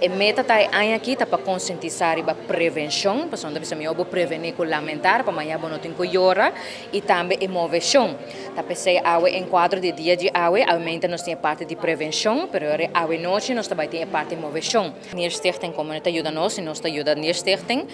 A meta tá aí aqui tá para conscientizar e para prevenção, para onde você me obo prevenir com lamentar, para amanhã não tem que llorar e também inovação. Tá pensei ao enquadro de dia de aue, aumenta nós tem parte de prevenção, pero aue noite nós também tem parte de inovação. Neerstichting comunidade ajuda nós e nós ajuda Neerstichting.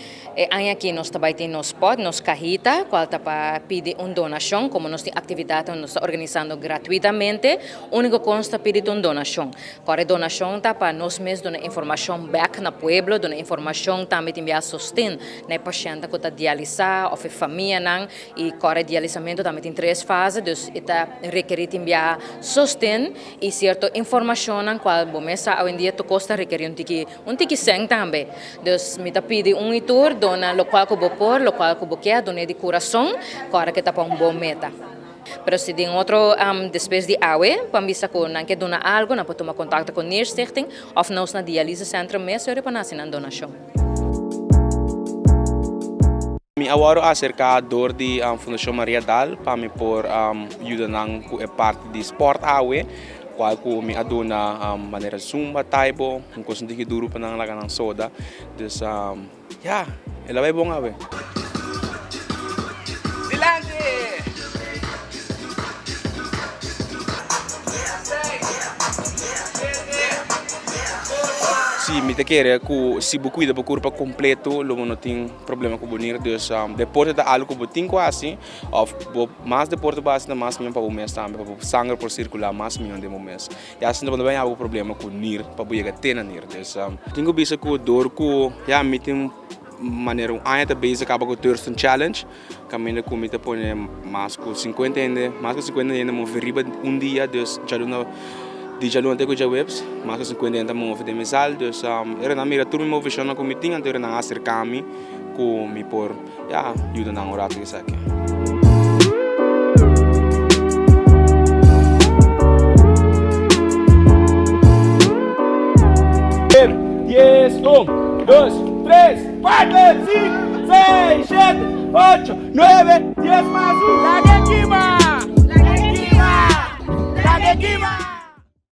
Aí aqui nós também tem nos pod, nos cajita, qual tá para pedir uma donação, como nós tem atividade nós está organizando gratuitamente, único consta pedir uma donação. Agora donação tá para nós mesmos donar informação back na pueblo, donar informação também tem a sustento, né paciente que está dialisar, ou família não, e agora dialisamento também tem 3 fases, dus está requerir também sustento e certa informação na qual bomesa hoje em dia to costa requerir um tiki sang também. Dus me tá pedir itur dona local que vou pôr, local que vou quer, donar de coração, agora que tá para bom meta. Pero se tem outro despesa de aue, para mim que não quer donar algo, não pode tomar contato com o Neerstichting, ou nós na diálise centro mesmo, para nós na donação. Me awaro acerca dor de Fundação Maria Dal para me por ajuda nang parte de sport awe, qual ko me aduna maneira zumba taibo, um coisa de duro para nang laga ng soda, dus ela vai bom awe. Se me te quer que se você cuida do corpo completo, logo não tem problema com bonito. Dus depois da algo que tem quase, ou mais depois base mais minha para o mês também, para o sangue por circular mais minha de mês. E assim também há algum problema com nir, para buiga ter na nir. Dus tenho visto que dor que me tem maneira ainda base acaba com o Thurston Challenge, caminho com me te põe mais com 50 ainda, mais com 50 ainda me veriba dia, dus já não di jalur até com já webs, mas 50 ainda me oferece mensal, dus era na mira turma me vision na comitinha, então era na acercar me com me por ajuda na hora que isso aqui. Yes, 1, 2, 3, 4, 5, 6, 7, 8, 9, 10 más 1. La que quema! La que quema! La que quema!